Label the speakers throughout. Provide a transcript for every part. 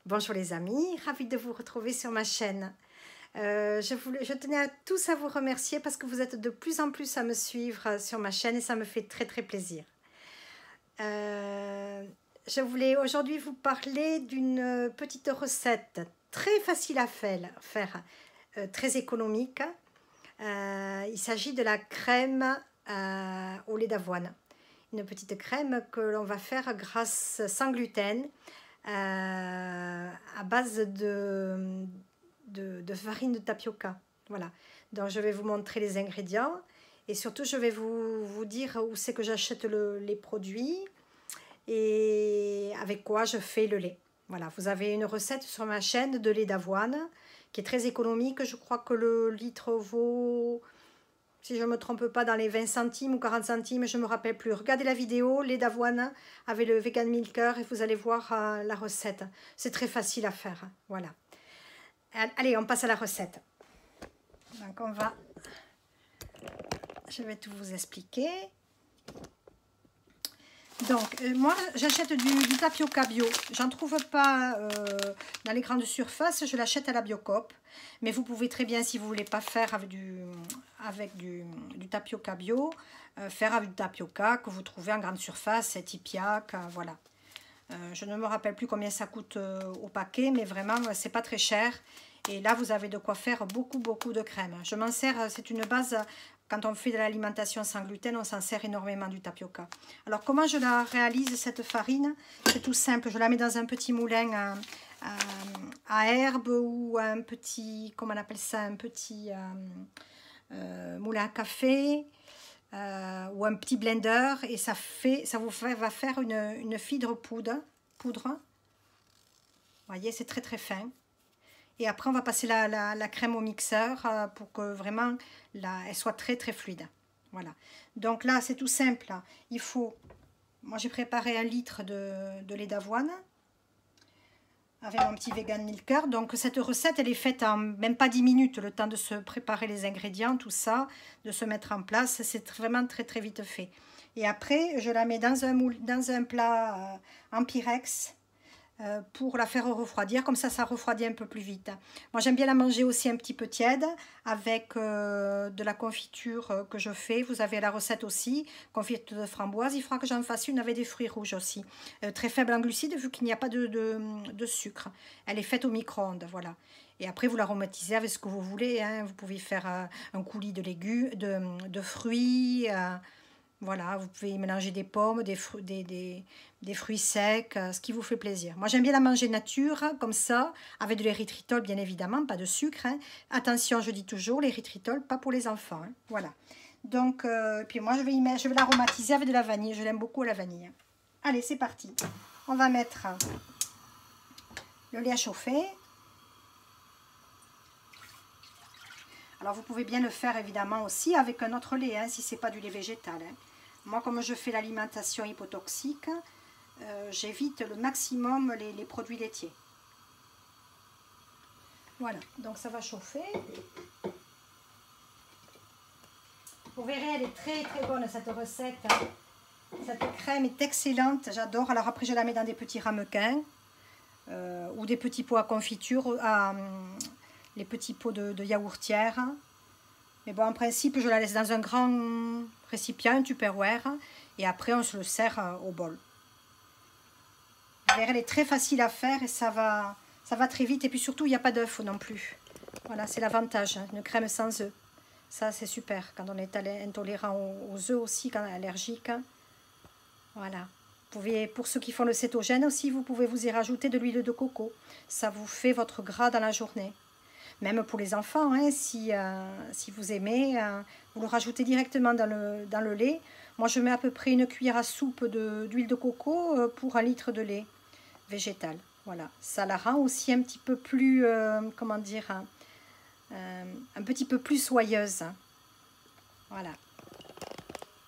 Speaker 1: Bonjour les amis, ravie de vous retrouver sur ma chaîne. Je tenais à tous à vous remercier parce que vous êtes de plus en plus à me suivre sur ma chaîne et ça me fait très très plaisir. Je voulais aujourd'hui vous parler d'une petite recette très facile à faire, très économique. Il s'agit de la crème au lait d'avoine. Une petite crème que l'on va faire sans gluten, à base de farine de tapioca. Voilà. Donc je vais vous montrer les ingrédients et surtout je vais vous dire où c'est que j'achète les produits et avec quoi je fais le lait. Voilà, vous avez une recette sur ma chaîne de lait d'avoine qui est très économique. Je crois que le litre vaut, si je ne me trompe pas, dans les 20 centimes ou 40 centimes, je ne me rappelle plus. Regardez la vidéo, lait d'avoine avec le vegan milker et vous allez voir la recette. C'est très facile à faire, voilà. Allez, on passe à la recette. Donc je vais tout vous expliquer. Donc, moi, j'achète du tapioca bio. J'en trouve pas dans les grandes surfaces. Je l'achète à la Biocoop. Mais vous pouvez très bien, si vous ne voulez pas faire avec du tapioca bio, faire avec du tapioca que vous trouvez en grande surface, Tipiak, voilà. Je ne me rappelle plus combien ça coûte au paquet, mais vraiment, c'est pas très cher. Et là, vous avez de quoi faire beaucoup de crème. Je m'en sers, c'est une base. Quand on fait de l'alimentation sans gluten, on s'en sert énormément du tapioca. Alors, comment je la réalise, cette farine? C'est tout simple. Je la mets dans un petit moulin à herbe ou un petit, comment on appelle ça, un petit moulin à café ou un petit blender. Et ça va faire une fibre poudre. Vous voyez, c'est très fin. Et après, on va passer la crème au mixeur pour que vraiment elle soit très fluide. Voilà. Donc là, c'est tout simple. Il faut... Moi, j'ai préparé 1 litre de lait d'avoine avec mon petit vegan milker. Donc, cette recette, elle est faite en même pas 10 minutes. Le temps de se préparer les ingrédients, tout ça, de se mettre en place. C'est vraiment très vite fait. Et après, je la mets dans un plat en Pyrex. Pour la faire refroidir, comme ça refroidit un peu plus vite. Moi j'aime bien la manger aussi un petit peu tiède avec de la confiture que je fais. Vous avez la recette aussi, confiture de framboise. Il faudra que j'en fasse une avec des fruits rouges aussi, très faible en glucides vu qu'il n'y a pas de sucre. Elle est faite au micro-ondes, voilà. Et après vous l'aromatisez avec ce que vous voulez, hein. Vous pouvez faire un coulis de légumes, de fruits, voilà, vous pouvez mélanger des pommes, des fruits secs, ce qui vous fait plaisir. Moi, j'aime bien la manger nature, comme ça, avec de l'érythritol, bien évidemment, pas de sucre. Hein. Attention, je dis toujours, l'érythritol, pas pour les enfants. Hein. Voilà. Donc, puis moi, je vais l'aromatiser avec de la vanille. Je l'aime beaucoup, la vanille. Allez, c'est parti. On va mettre le lait à chauffer. Alors, vous pouvez bien le faire, évidemment, aussi avec un autre lait, hein, si ce n'est pas du lait végétal. Hein. Moi, comme je fais l'alimentation hypotoxique, j'évite le maximum les produits laitiers. Voilà, donc ça va chauffer. Vous verrez, elle est très bonne cette recette. Cette crème est excellente, j'adore. Alors après, je la mets dans des petits ramequins ou des petits pots à confiture, les petits pots de yaourtière. Mais bon, en principe, je la laisse dans un grand récipient, un Tupperware, et après, on se le sert au bol. Vous verrez, elle est très facile à faire et ça va très vite. Et puis surtout, il n'y a pas d'œufs non plus. Voilà, c'est l'avantage, hein, une crème sans œufs. Ça, c'est super quand on est intolérant aux œufs aussi, quand on est allergique. Voilà. Vous pouvez, pour ceux qui font le cétogène aussi, vous pouvez vous y rajouter de l'huile de coco. Ça vous fait votre gras dans la journée. Même pour les enfants, hein, si vous aimez, vous le rajoutez directement dans le lait. Moi, je mets à peu près une cuillère à soupe d'huile de coco pour 1 litre de lait végétal. Voilà, ça la rend aussi un petit peu plus, comment dire, un petit peu plus soyeuse. Voilà.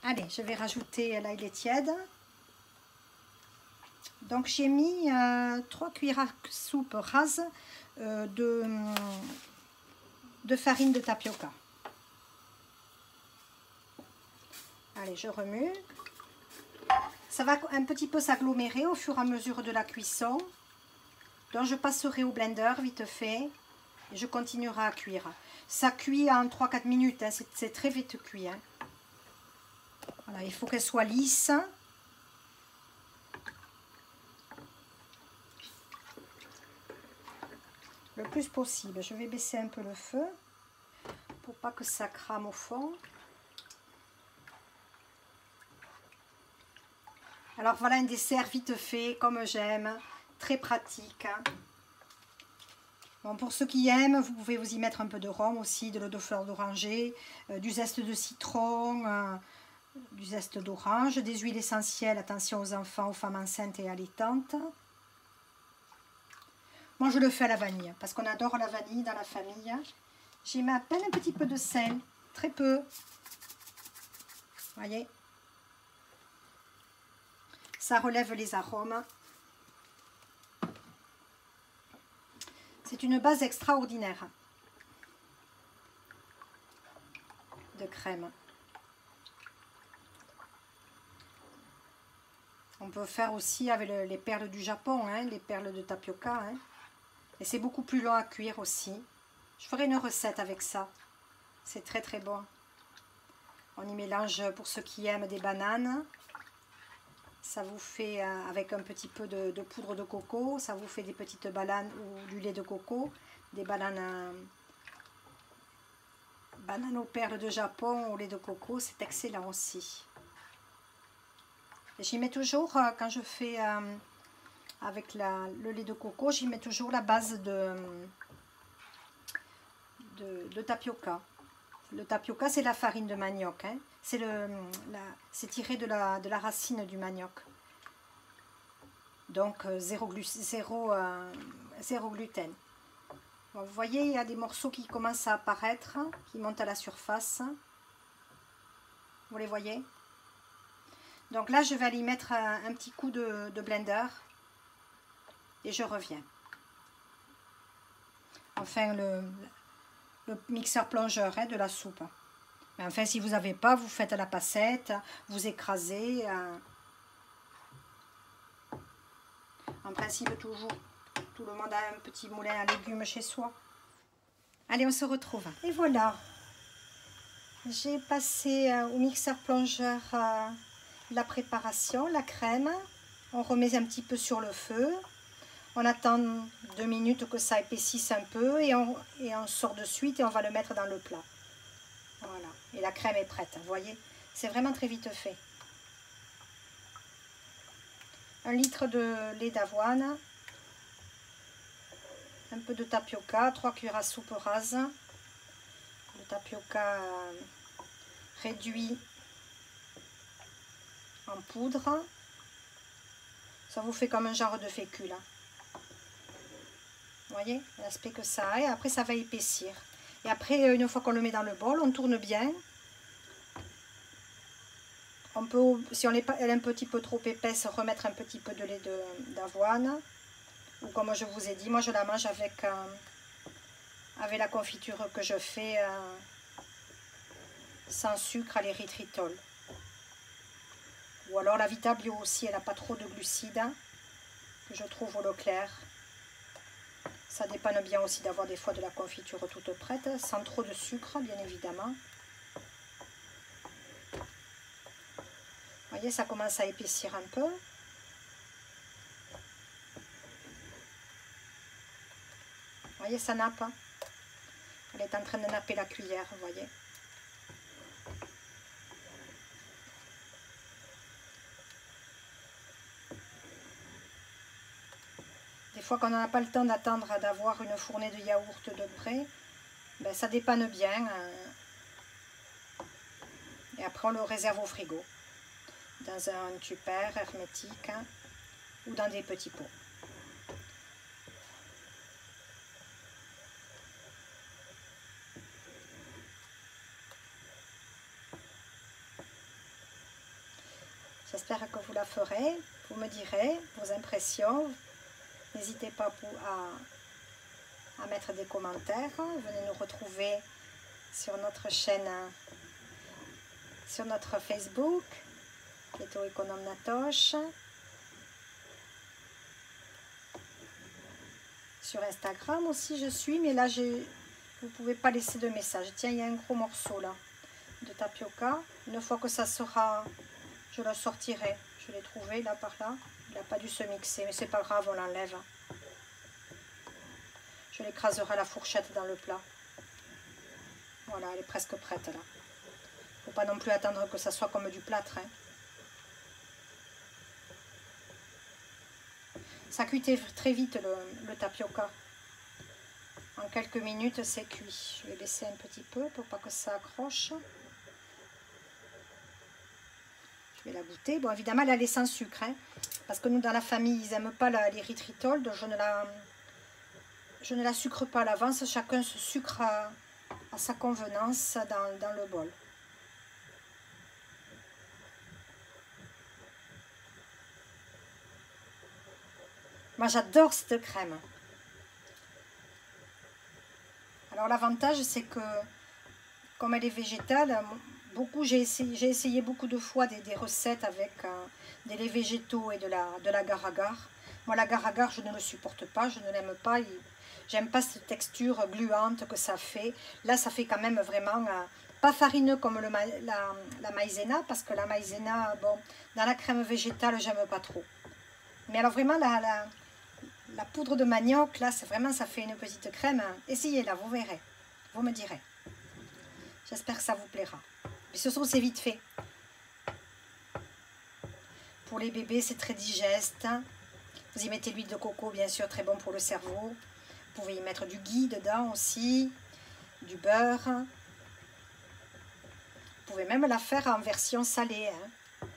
Speaker 1: Allez, je vais rajouter, là il est tiède. Donc j'ai mis 3 cuillères à soupe rases de farine de tapioca. Allez, je remue. Ça va un petit peu s'agglomérer au fur et à mesure de la cuisson. Donc je passerai au blender vite fait et je continuerai à cuire. Ça cuit en 3-4 minutes, hein, c'est très vite cuit. Hein. Voilà, il faut qu'elle soit lisse. Le plus possible. Je vais baisser un peu le feu pour pas que ça crame au fond. Alors voilà un dessert vite fait, comme j'aime, très pratique. Bon, pour ceux qui aiment, vous pouvez vous y mettre un peu de rhum aussi, de l'eau de fleur d'oranger, du zeste de citron, du zeste d'orange, des huiles essentielles, attention aux enfants, aux femmes enceintes et allaitantes. Moi je le fais à la vanille, parce qu'on adore la vanille dans la famille. J'y mets à peine un petit peu de sel, très peu. Voyez, ça relève les arômes. C'est une base extraordinaire de crème. On peut faire aussi avec les perles du Japon, hein, les perles de tapioca. Hein. Et c'est beaucoup plus long à cuire aussi. Je ferai une recette avec ça. C'est très très bon. On y mélange, pour ceux qui aiment, des bananes. Ça vous fait, avec un petit peu de poudre de coco, ça vous fait des petites bananes ou du lait de coco, des bananes aux perles de Japon au lait de coco, c'est excellent aussi. J'y mets toujours, quand je fais avec le lait de coco, j'y mets toujours la base de tapioca. Le tapioca, c'est la farine de manioc, hein. C'est tiré de la racine du manioc. Donc zéro gluten. Bon, vous voyez, il y a des morceaux qui commencent à apparaître, qui montent à la surface. Vous les voyez? Donc là, je vais aller y mettre un petit coup de blender et je reviens. Enfin, le mixeur plongeur, hein, de la soupe. Mais enfin, si vous n'avez pas, vous faites à la passette, vous écrasez. En principe, toujours, tout le monde a un petit moulin à légumes chez soi. Allez, on se retrouve. Et voilà. J'ai passé au mixeur plongeur la préparation, la crème. On remet un petit peu sur le feu. On attend 2 minutes que ça épaississe un peu et on sort de suite et on va le mettre dans le plat. Voilà. Et la crème est prête, vous voyez. C'est vraiment très vite fait. 1 litre de lait d'avoine, un peu de tapioca, 3 cuillères à soupe rase, le tapioca réduit en poudre, ça vous fait comme un genre de fécule. Vous voyez l'aspect que ça a, et après ça va épaissir. Et après, une fois qu'on le met dans le bol, on tourne bien. On peut, si elle est un petit peu trop épaisse, remettre un petit peu de lait d'avoine. Ou comme je vous ai dit, moi je la mange avec la confiture que je fais sans sucre à l'érythritol. Ou alors la Vita Bio aussi, elle n'a pas trop de glucides, que je trouve au Leclerc. Ça dépanne bien aussi d'avoir des fois de la confiture toute prête, sans trop de sucre, bien évidemment. Vous voyez, ça commence à épaissir un peu. Vous voyez, ça nappe. Elle est en train de napper la cuillère, vous voyez. Des fois, quand on n'a pas le temps d'attendre d'avoir une fournée de yaourt de près, ben, ça dépanne bien. Et après, on le réserve au frigo, dans un tupper hermétique ou dans des petits pots. J'espère que vous la ferez. Vous me direz vos impressions. N'hésitez pas à mettre des commentaires. Venez nous retrouver sur notre chaîne, sur notre Facebook, Keto Économe Natoche. Sur Instagram aussi je suis, mais là vous pouvez pas laisser de message. Tiens, il y a un gros morceau là de tapioca. Une fois que ça sera, je le sortirai. Je l'ai trouvé là par là. Il n'a pas dû se mixer, mais c'est pas grave, on l'enlève. Je l'écraserai à la fourchette dans le plat. Voilà, elle est presque prête là. Faut pas non plus attendre que ça soit comme du plâtre. Hein. Ça cuit très vite le tapioca. En quelques minutes, c'est cuit. Je vais laisser un petit peu pour pas que ça accroche. Je vais la goûter. Bon, évidemment, elle est sans sucre. Hein, parce que nous, dans la famille, ils n'aiment pas l'érythritol. Donc, je ne la sucre pas à l'avance. Chacun se sucre à sa convenance dans le bol. Moi, j'adore cette crème. Alors, l'avantage, c'est que, comme elle est végétale, j'ai essayé beaucoup de fois des recettes avec des laits végétaux et de l'agar-agar. Moi, l'agar-agar, je ne le supporte pas, je ne l'aime pas. J'aime pas cette texture gluante que ça fait. Là, ça fait quand même vraiment pas farineux comme la maïzena, parce que la maïzena, bon, dans la crème végétale, j'aime pas trop. Mais alors vraiment, la poudre de manioc, là, vraiment, ça fait une petite crème. Essayez-la, vous verrez. Vous me direz. J'espère que ça vous plaira. Mais ce sont, c'est vite fait. Pour les bébés, c'est très digeste. Vous y mettez l'huile de coco, bien sûr, très bon pour le cerveau. Vous pouvez y mettre du ghee dedans aussi, du beurre. Vous pouvez même la faire en version salée, hein,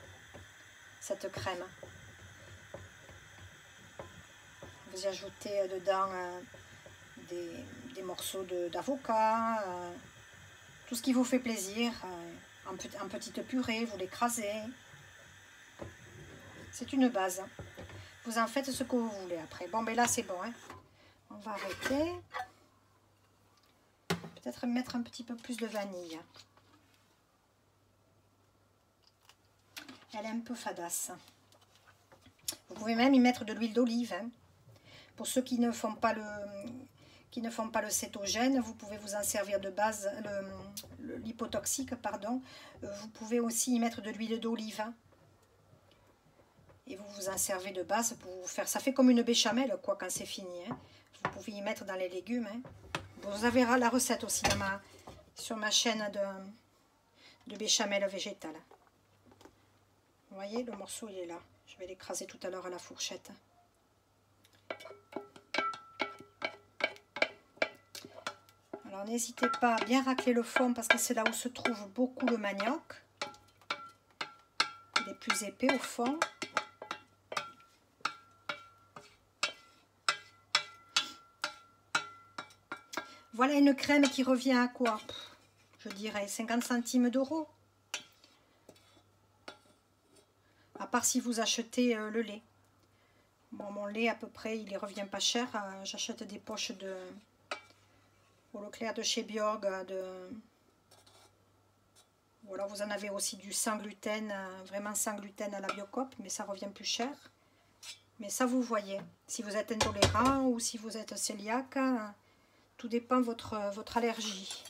Speaker 1: cette crème. Vous y ajoutez dedans des morceaux d'avocat, tout ce qui vous fait plaisir, en petite purée, vous l'écrasez. C'est une base. Vous en faites ce que vous voulez après. Bon, ben là, c'est bon. Hein. On va arrêter. Peut-être mettre un petit peu plus de vanille. Elle est un peu fadasse. Vous pouvez même y mettre de l'huile d'olive. Hein. Pour ceux qui ne font pas le cétogène, vous pouvez vous en servir de base, l'hypotoxique, pardon. Vous pouvez aussi y mettre de l'huile d'olive. Hein. Et vous vous en servez de base pour vous faire... Ça fait comme une béchamel, quoi, quand c'est fini. Hein. Vous pouvez y mettre dans les légumes. Hein. Vous avez la recette aussi sur ma chaîne de béchamel végétale. Vous voyez, le morceau, il est là. Je vais l'écraser tout à l'heure à la fourchette. Alors, n'hésitez pas à bien racler le fond parce que c'est là où se trouve beaucoup le manioc. Il est plus épais au fond. Voilà une crème qui revient à quoi? Je dirais 50 centimes d'euros. À part si vous achetez le lait. Bon, mon lait à peu près, il ne revient pas cher. J'achète des poches au Leclerc de chez Bjorg. Voilà, vous en avez aussi du sans gluten, vraiment sans gluten à la Biocoop, mais ça revient plus cher. Mais ça, vous voyez, si vous êtes intolérant ou si vous êtes cœliaque, tout dépend de votre allergie.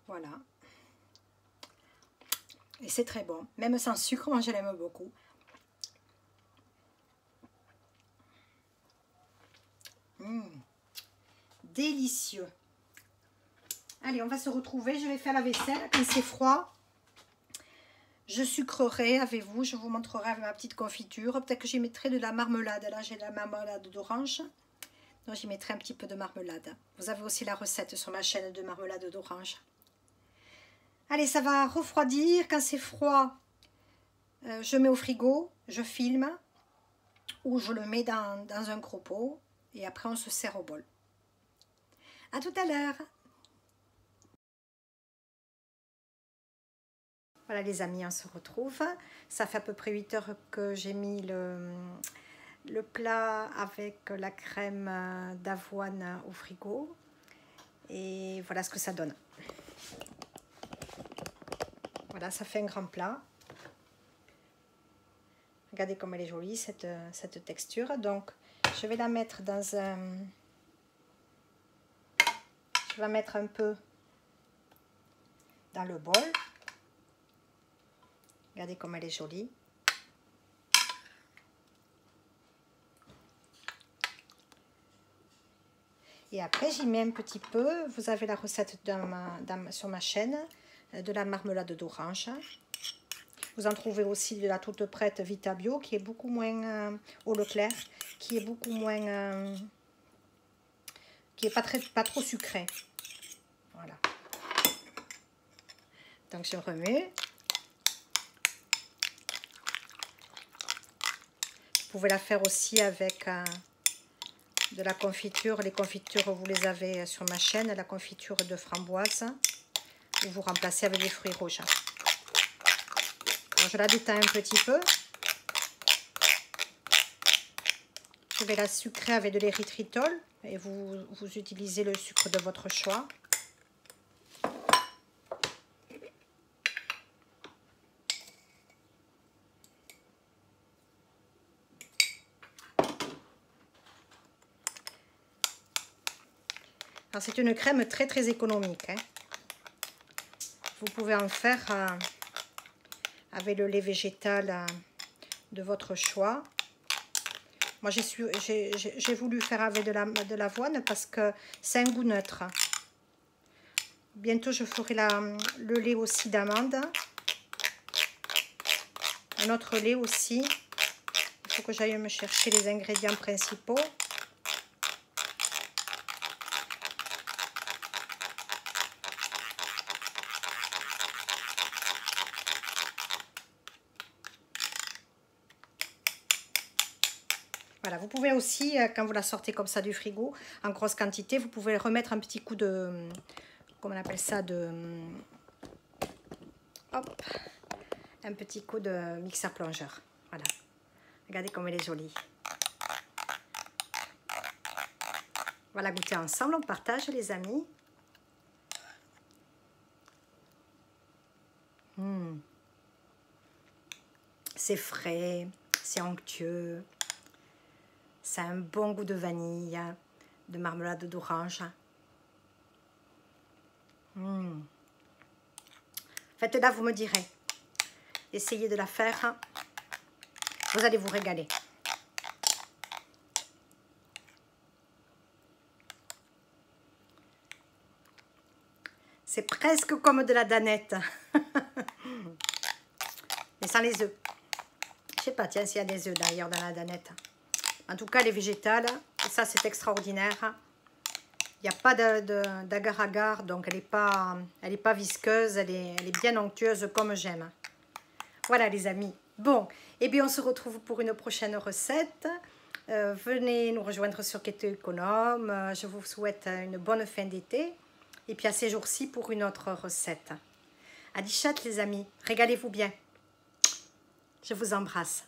Speaker 1: Voilà. Et c'est très bon. Même sans sucre, moi je l'aime beaucoup. Délicieux. Allez, on va se retrouver. Je vais faire la vaisselle. Quand c'est froid, je sucrerai avec vous. Je vous montrerai avec ma petite confiture. Peut-être que j'y mettrai de la marmelade. Là, j'ai de la marmelade d'orange. Donc, j'y mettrai un petit peu de marmelade. Vous avez aussi la recette sur ma chaîne de marmelade d'orange. Allez, ça va refroidir. Quand c'est froid, je mets au frigo, je filme ou je le mets dans un gros pot et après on se sert au bol. À tout à l'heure. Voilà les amis, on se retrouve. Ça fait à peu près 8 heures que j'ai mis le plat avec la crème d'avoine au frigo. Et voilà ce que ça donne. Voilà, ça fait un grand plat. Regardez comme elle est jolie, cette texture. Donc, je vais la mettre dans un... Je vais mettre un peu dans le bol. Regardez comme elle est jolie. Et après, j'y mets un petit peu. Vous avez la recette sur ma chaîne de la marmelade d'orange. Vous en trouvez aussi de la toute prête Vita Bio qui est beaucoup moins au Leclerc, qui est beaucoup moins, qui est pas trop sucré. Voilà. Donc je remets. Vous pouvez la faire aussi avec de la confiture. Les confitures, vous les avez sur ma chaîne. La confiture de framboise. Ou vous remplacez avec des fruits rouges. Alors, je la déteins un petit peu. Je vais la sucrer avec de l'érythritol. Et vous utilisez le sucre de votre choix. Alors c'est une crème très très économique. Hein. Vous pouvez en faire avec le lait végétal de votre choix. Moi j'ai voulu faire avec de l'avoine parce que c'est un goût neutre. Bientôt je ferai le lait aussi d'amande. Un autre lait aussi. Il faut que j'aille me chercher les ingrédients principaux. Voilà, vous pouvez aussi, quand vous la sortez comme ça du frigo, en grosse quantité, vous pouvez remettre un petit coup de, comment on appelle ça, hop, un petit coup de mixeur plongeur. Voilà, regardez comme elle est jolie. Voilà, goûter ensemble, on partage les amis. C'est frais, c'est onctueux. Ça a un bon goût de vanille, de marmelade d'orange. Faites-la, vous me direz. Essayez de la faire. Vous allez vous régaler. C'est presque comme de la danette. Mais sans les œufs. Je sais pas, tiens, s'il y a des œufs d'ailleurs dans la danette. En tout cas, elle est végétale. Et ça, c'est extraordinaire. Il n'y a pas d'agar-agar, donc elle n'est pas visqueuse. Elle est bien onctueuse comme j'aime. Voilà, les amis. Bon, et bien, on se retrouve pour une prochaine recette. Venez nous rejoindre sur Keto Économe. Je vous souhaite une bonne fin d'été. Et puis à ces jours-ci pour une autre recette. À Dichat, les amis. Régalez-vous bien. Je vous embrasse.